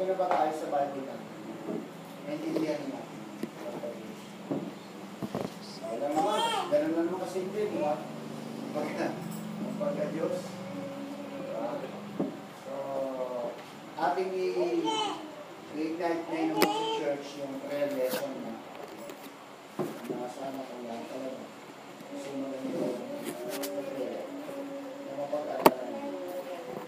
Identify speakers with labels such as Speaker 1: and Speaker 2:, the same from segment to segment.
Speaker 1: Okay na ba tayo sa Bible natin? Naintindihan natin. Ganun lang naman kasimple, di ba? Pagka Diyos. So, ating i-ignite na yun sa church yung prayer lesson na sana kung yan talaga. Sumunod yung prayer. Na mapag-aralan.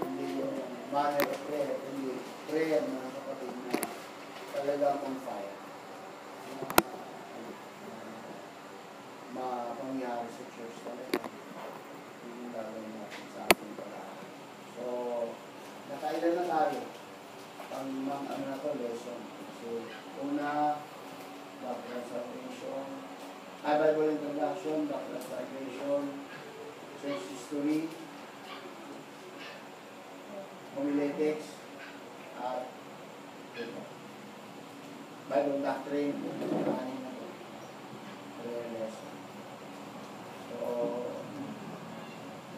Speaker 1: Hindi yung manner of prayer, hindi prayer mga kapatid na talagang on fire. Mapangyari sa church talaga. Yung gagawin natin sa ating pala. So, nakailan na tayo. Ano na to, lesson. So, una, doctrine salvation, Bible introduction, doctrine salvation, church history, homiletics, at Bible doctrine, kanin na to. Prayer lesson. So,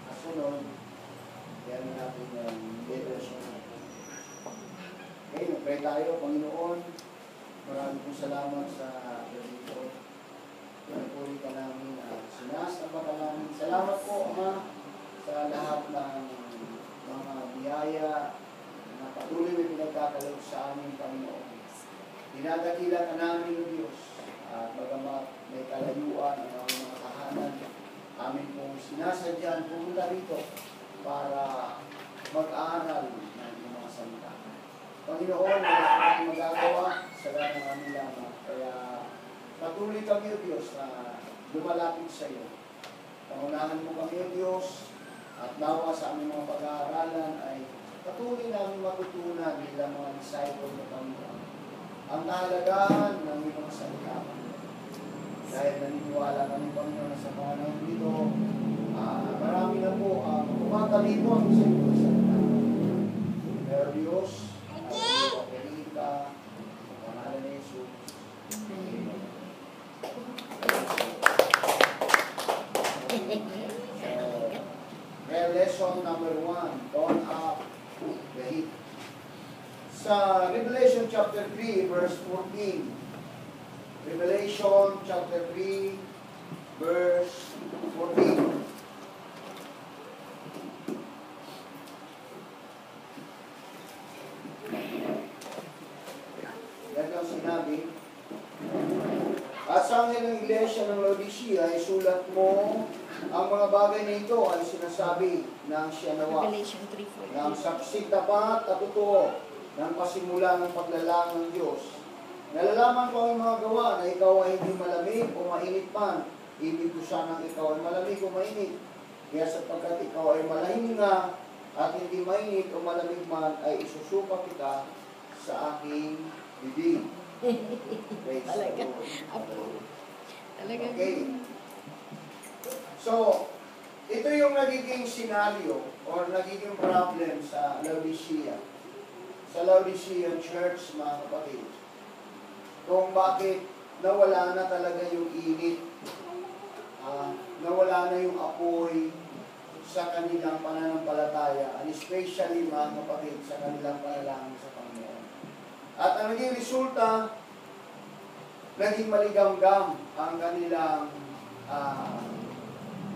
Speaker 1: kasunod, yan natin yung leadership. Okay, mag-pray tayo, Panginoon. Maraming pong salamat sa dito. Pinupuri ka namin at sinasamba ka namin. Salamat po, Ama, sa lahat ng mga biyaya na patuloy may pinagkakalog sa amin, Panginoon. Dinadakila ka namin, O Diyos, at bagamat may kalayuan ang mga tahanan, amin pong sinasadyan pumunta rito para mag-aaral ng mga salita. Panginoon, wala kami magagawa sa lahat ng aming lamang. Kaya patuloy kami, O Diyos, na lumalapit sa iyo. Pangunahan mo kami, O Diyos, at nawa sa aming mga pag-aaralan ay patuloy namin matutunan bilang mga disciple ng Panginoon. Ang kahalagahan ng mga salita. Dahil naniniwala kami, Panginoon, sa panahon dito, marami na po kumakalito ang sa iyo ng salita. Pero Diyos, lesson number 1, turn up the heat. Sa Revelation chapter 3, verse 14. Revelation chapter 3, verse 14. Yan ang sinabi. At sa anghel ng iglesia ng Laodicea, ay sulat mo ang mga bagay na ito ay sinasabi ng siya nawa. Ng saksi tapat at totoo ng pasimula ng paglalang ng Diyos. Nalalaman ko ang mga gawa na ikaw ay hindi malamig o mainit man. Ibig ko sanang ikaw ay malamig o mainit. Kaya sapagkat ikaw ay malahinga at hindi mainit o malamig man, ay isusuka kita sa aking bibig.
Speaker 2: Talaga.
Speaker 1: Okay. So, ito yung nagiging senaryo or nagiging problem sa Laodicea. Sa Laodicea Church, mga kapatid. Kung bakit nawala na talaga yung init, nawala na yung apoy sa kanilang pananampalataya, and especially, mga kapatid, sa kanilang panalangin sa Panginoon. At ang naging resulta, naging maligamgam ang kanilang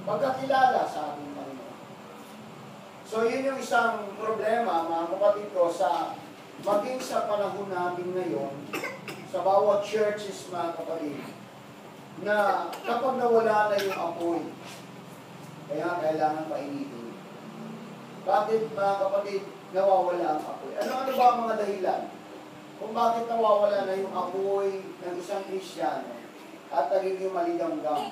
Speaker 1: pagkakilala sa ating Panginoon. So, yun yung isang problema, mga kapatid ko, sa maging sa panahon natin ngayon, sa bawat churches, mga kapatid, na kapag nawala na yung apoy, kaya kailangan painitin. Bakit, mga kapatid, nawawala ang apoy? Ano-ano ba ang mga dahilan? Kung bakit nawawala na yung apoy ng isang Kristiyano at nagiging maligamgam?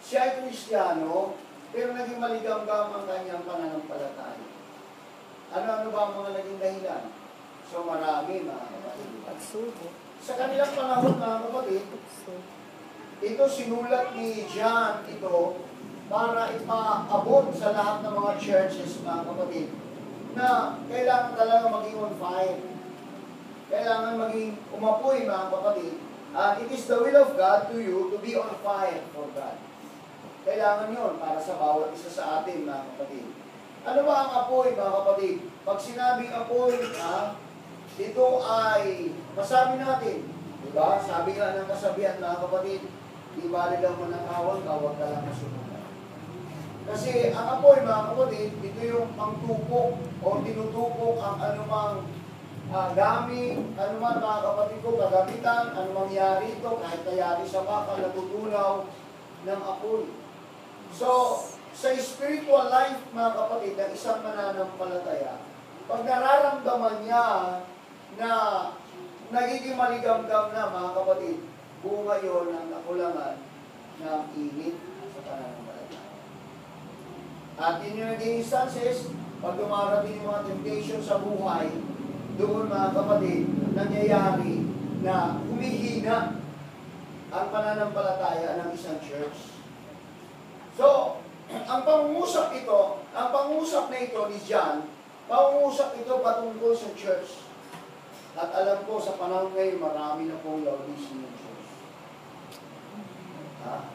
Speaker 1: Siya ay Kristiyano, pero naging maligamgam ang kanyang pananampalataya. Ano-ano ba ang mga naging dahilan? So marami, mga kapatid. Sa kanilang panahon, mga kapatid, ito sinulat ni John ito para ipaabot sa lahat ng mga churches, mga kapatid, na kailangan talaga maging on fire. Kailangan maging umapoy, mga kapatid. It is the will of God to you to be on fire for God. Kailangan yun para sa bawat isa sa atin, mga kapatid. Ano ba ang apoy, mga kapatid? Pag sinabing apoy, ito ay masabi natin, di ba? Sabi nga ng kasabihan, mga kapatid, di bali lang mo ng awang, kawag ka lang masunugan. Kasi ang apoy, mga kapatid, ito yung pangtupok o tinutupok ang anumang gamit, anumang mga kapatid ko, kagamitan, anumang yari ito, kahit nayari sa baka, natutunaw ng apoy. So, sa spiritual life, mga kapatid, ng isang mananampalataya, pag nararamdaman niya na nagiging maligamgam na, mga kapatid, bunga yun ang nakulangan ng init sa pananampalataya. At yun yung naging instances, pag dumarating yung mga temptation sa buhay, doon, mga kapatid, nangyayari na humihina ang pananampalataya ng isang church. So, ang pangungusap na ito ni John, pangungusap ito patungkol sa church. At alam ko, sa panahon ngayon, marami na pong Laodicean church.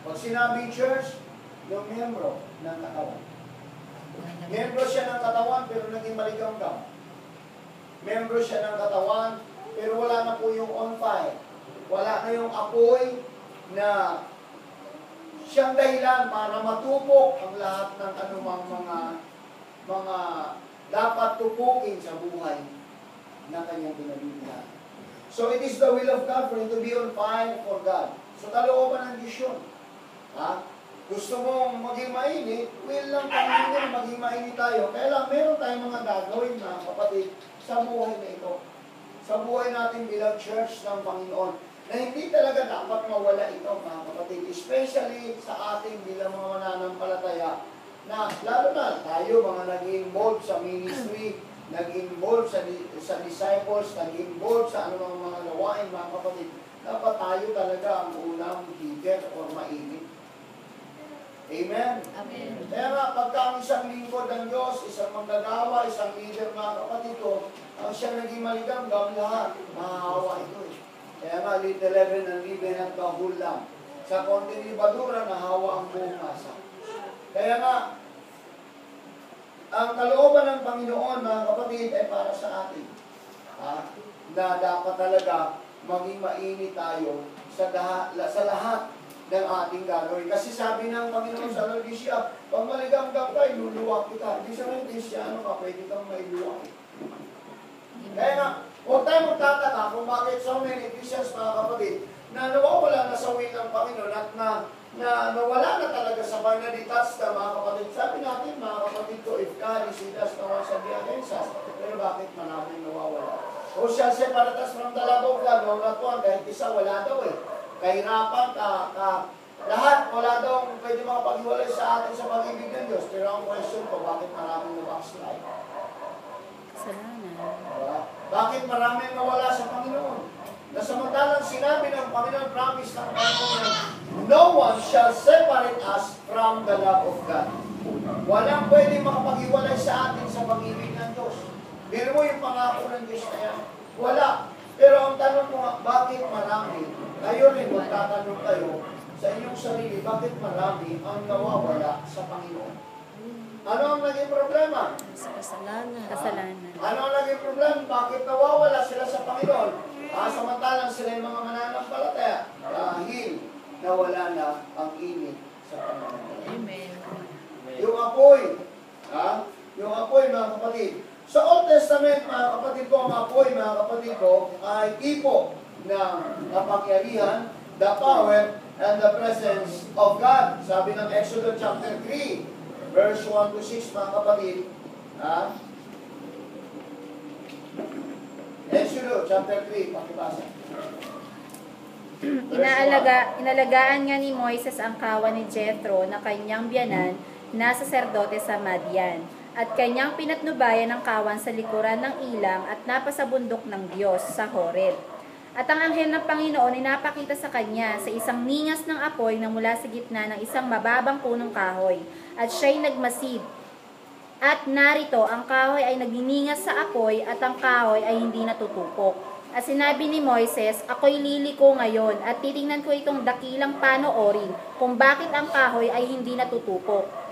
Speaker 1: Pag sinabing church, yung membro ng katawan. Membro siya ng katawan, pero naging maligamgam. Membro siya ng katawan, pero wala na po yung on fire. Wala na yung apoy na siyang dahilan para matupok ang lahat ng anumang mga dapat tupukin sa buhay na kanyang pinagbibihan. So it is the will of God for you to be on fire for God. So kalooban ng Diyos yun. Gusto mong maging mainit, will lang Panginoon maging mainit tayo. Kaya lang, meron tayong mga gagawin, mga kapatid, sa buhay na ito. Sa buhay natin bilang church ng Panginoon, na hindi talaga dapat mawala ito, mga kapatid. Especially sa ating bilang mga mananampalataya, na lalo na tayo, mga nag-involve sa ministry, nag-involve sa disciples, nag-involve sa anumang mga gawain, mga kapatid, dapat tayo talaga ang unang leader or mainit. Amen?
Speaker 2: Amen.
Speaker 1: Kaya nga, pagka ang isang lingkod ng Diyos, isang manggagawa, isang leader, mga kapatid ko, ang siyang naging maligamgam lahat, mahahawa ito eh. Kaya nga, little leaven and leaven at kahulang. Sa konting libadura, nahawa ang buong masa. Kaya nga, ang kalooban ng Panginoon, mga kapatid, ay para sa atin. Na dapat talaga maging mainit tayo sa lahat ng ating gagawin. Kasi sabi ng Panginoon sa Laodicea, pag maligamgam ka, iluluwak kita. Hindi sa rin, Kristiano ka, pwede kang mailuwak. Kaya nga, huwag tayo magtataka kung bakit so many Christians, mga kapatid, na nawawala na sa will ng Panginoon at na nawala na talaga sa panaditas na mga kapatid. Sabi natin, mga kapatid ko, if God is with us, no one shall be against us. Pero bakit maraming nawawala? O shall separate us from the love of God, no not one, kahit isa wala daw eh. Kahirapan, lahat, wala daw pwede makapaghiwalay sa atin sa pag-ibig ng Diyos. Pero ang question ko, bakit maraming na-backslide?
Speaker 2: Kasalanan.
Speaker 1: Bakit maraming nawala sa Panginoon? Na samantalang sinabi ng Panginoon, promise ng Panginoon, no one shall separate us from the love of God. Walang pwede makapaghiwalay sa atin sa pag-ibig ng Diyos. Biro mo yung pangako ng Diyos na yan. Wala. Pero ang tanong mo nga, bakit marami? Kayo rin, magtatanong kayo sa inyong sarili, bakit marami ang nawawala sa Panginoon? Ano ang naging problema?
Speaker 2: Sa kasalanan. Kasalanan.
Speaker 1: Ano ang naging problema? Bakit nawawala sila sa Panginoon? Samantalang sila yung mga mananampalataya. Dahil nawala na ang init sa Panginoon.
Speaker 2: Amen.
Speaker 1: Yung apoy, yung apoy, mga kapatid. Sa Old Testament, mga kapatid ko, ang apoy, mga kapatid ko, ay tipo ng kapangyarihan, the power, and the presence of God. Sabi ng Exodus chapter 3, verse 1 to 6, mga kapatid. Exodus chapter 3, pakibasa.
Speaker 3: Inalagaan nga ni Moises ang kawan ni Jethro na kanyang biyanan na saserdote sa Madian, at kanyang pinatnubayan ang kawan sa likuran ng ilang at napasa bundok ng Diyos sa Horeb. At ang anghel ng Panginoon ay napakita sa kanya sa isang ningas ng apoy na mula sa gitna ng isang mababang punong kahoy, at siya'y nagmasid. At narito, ang kahoy ay nagningas sa apoy at ang kahoy ay hindi natutupok. At sinabi ni Moises, ako'y liliko ngayon at titingnan ko itong dakilang panoorin kung bakit ang kahoy ay hindi natutupok.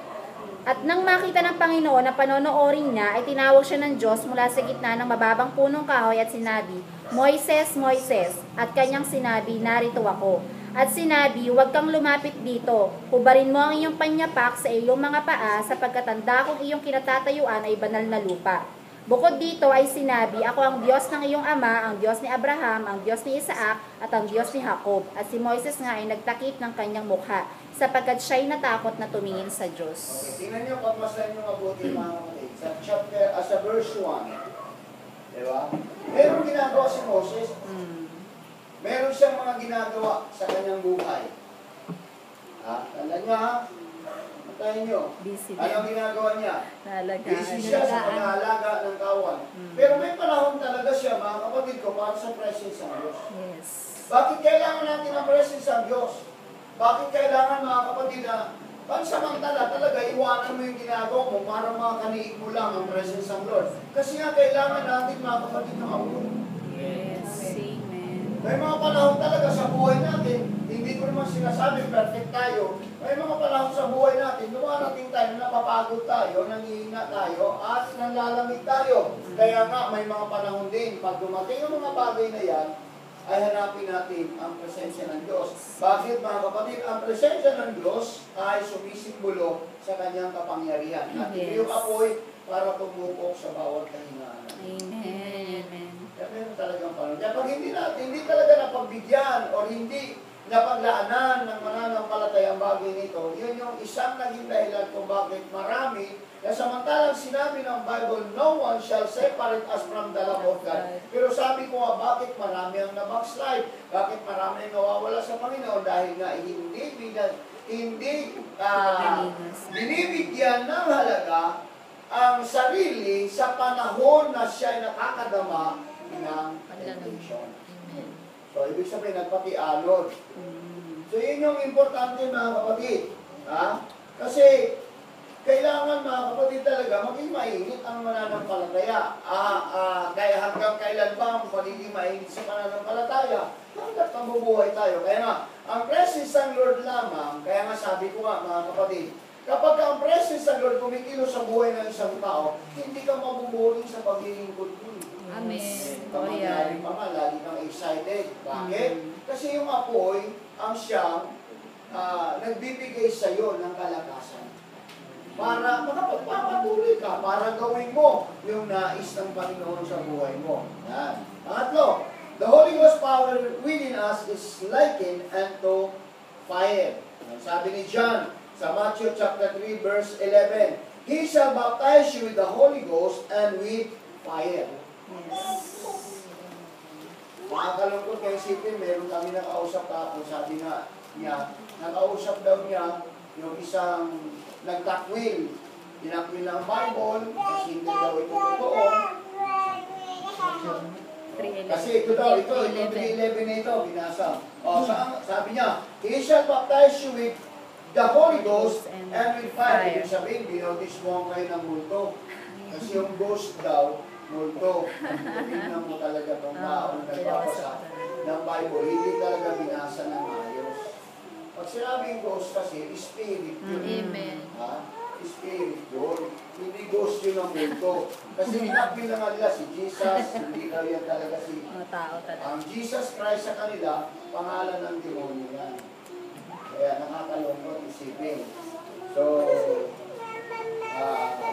Speaker 3: At nang makita ng Panginoon na panonoorin niya, ay tinawag siya ng Diyos mula sa gitna ng mababang punong kahoy at sinabi, Moises, Moises! At kanyang sinabi, narito ako. At sinabi, huwag kang lumapit dito. Hubarin mo ang iyong panyapak sa iyong mga paa sapagkat ang dakong iyong kinatatayuan ay banal na lupa. Bukod dito ay sinabi, ako ang Diyos ng iyong ama, ang Diyos ni Abraham, ang Diyos ni Isaac, at ang Diyos ni Jacob. At si Moises nga ay nagtakip ng kanyang mukha, sapagkat siya'y natakot na tumingin sa Diyos.
Speaker 1: Okay, tingnan nyo, pagmasdan nyo mabuti mga kapatid. Sa chapter, sa verse 1, di ba? Meron ginagawa si Moses, meron siyang mga ginagawa sa kanyang buhay. Tanda niya ha? Matayin nyo.
Speaker 2: Busy
Speaker 1: Anong
Speaker 2: din.
Speaker 1: ginagawa niya?
Speaker 2: Nalagaan.
Speaker 1: Busy siya sa pag-aalaga ng kawan. Pero may panahon talaga siya, mga kapatid ko, para sa presence ng Diyos.
Speaker 2: Yes.
Speaker 1: Bakit kailangan natin ang presence ng Diyos? Bakit kailangan, mga kapatid, na pansamantala talaga iwanan mo yung ginagawa mo para makakaniig mo lang ang presence ng Lord? Kasi nga kailangan natin, mga kapatid, ng apoy.
Speaker 2: Yes. Amen.
Speaker 1: May mga panahon talaga sa buhay natin, hindi ko naman sinasabi perfect tayo. May mga panahon sa buhay natin, dumarating tayo, napapagod tayo, nangihina tayo, at nanlalamig tayo. Kaya nga, may mga panahon din, pag dumating ang mga bagay na yan, ay hanapin natin ang presensya ng Diyos. Bakit, mga kapatid? Ang presensya ng Diyos ay sumisimbolo sa kanyang kapangyarihan. At
Speaker 2: Yes.
Speaker 1: yung apoy para tumupok sa bawat kahinaan.
Speaker 2: Amen. Amen.
Speaker 1: Kaya meron talagang panahon. Kaya pag hindi talaga napagbigyan o hindi napaglaanan ng mananampalatayang bagay nito, yun yung isang naging dahilan kung bakit marami, na samantalang sinabi ng Bible, no one shall separate us from the love of God. Pero sabi ko nga, bakit marami ang nabackslide? Bakit marami ang nawawala sa Panginoon? Dahil nga hindi binibigyan ng halaga ang sarili sa panahon na siya ay nakakadama ng temptation. So, ibig sabihin, nagpakialod. So, yun yung importante, mga kapatid. Kasi, kailangan, mga kapatid, talaga maging mainit ang mananampalataya. Kaya hanggang kailan ba ang pagiging mainit sa mananampalataya? Hanggang mabubuhay tayo. Kaya nga, ang presence ng Lord lamang, kaya nga sabi ko nga, mga kapatid, kapag ang presence ng Lord kumikilos sa buhay ng isang tao, hindi ka mabubuhay sa pagiging good.
Speaker 2: Amen.
Speaker 1: Kamangyari pa nga, lagi kang excited. Bakit? Kasi yung apoy, ang siyang nagbibigay sa iyo ng kalakasan. Para makapagpapatuloy ka, para gawin mo yung nais ng Panginoon sa buhay mo. Yan. Pangatlo, the Holy Ghost power within us is likened unto fire. Sabi ni John sa Matthew chapter 3 verse 11, He shall baptize you with the Holy Ghost and with fire. Nakakalungkot kayo isipin, meron kami nakausap kahapon, sabi nga niya, nakausap daw niya yung isang nagtakwil. Tinakwil ng Bible, kasi hindi daw ito totoo. Kasi ito daw, ito 3:11 na ito, binasa. Sabi niya, He shall baptize you with the Holy Ghost and with fire. Ibig sabihin, binotis mo kayo ng multo. Kasi yung ghost daw, multo. Tingnan mo talaga itong taong nagbabasa ng Bible. Hindi talaga binasa ng ayos. Pag sinabing ghost kasi, spirit yun.
Speaker 2: Amen.
Speaker 1: Spirit yun. Hindi ghost yun ang multo. Kasi hinapin na nga nila si Jesus, hindi daw yan talaga si...
Speaker 2: Tao talaga.
Speaker 1: Ang Jesus Christ sa kanila, pangalan ng demonyo yan. Kaya nakakalungkot isipin. So,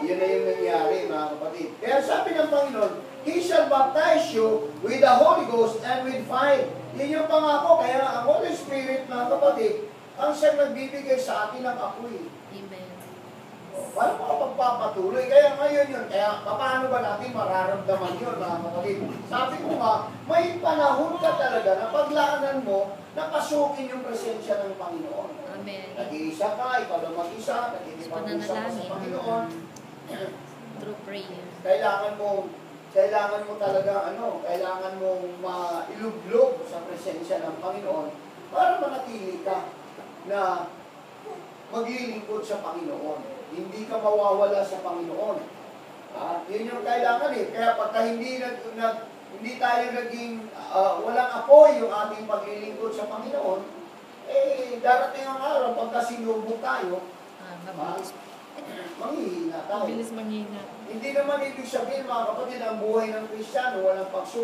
Speaker 1: yun na yung nangyari, mga kapatid. Kaya sabi ng Panginoon, He shall baptize you with the Holy Ghost and with fire. Yun yung pangako. Kaya ang Holy Spirit, mga kapatid, ang siyang nagbibigay sa atin ng apoy.
Speaker 2: Amen.
Speaker 1: Paano makapagpapatuloy? Kaya ngayon yun. Kaya paano ba natin mararamdaman yun, mga kapatid? Sabi ko nga, may panahon ka talaga na paglaanan mo na pasukin yung presensya ng Panginoon.
Speaker 2: Amen.
Speaker 1: Nag-iisa ka, ikaw lang mag-isa, nag-iipag-usap ka sa Panginoon.
Speaker 2: Through prayer.
Speaker 1: Kailangan mo talaga, kailangan mong mailublog sa presensya ng Panginoon para manatili ka na maglilingkod sa Panginoon. Hindi ka mawawala sa Panginoon. Yun yung kailangan eh. Kaya pagka hindi tayo naging walang apoy yung ating paglilingkod sa Panginoon, darating ang araw, pagka sinubok tayo,
Speaker 2: Mabilis.
Speaker 1: manghihina tayo.
Speaker 2: Bilis manghina.
Speaker 1: Hindi naman ibig sabihin mga kapatid, ang buhay ng Kristiyano walang pagsubok.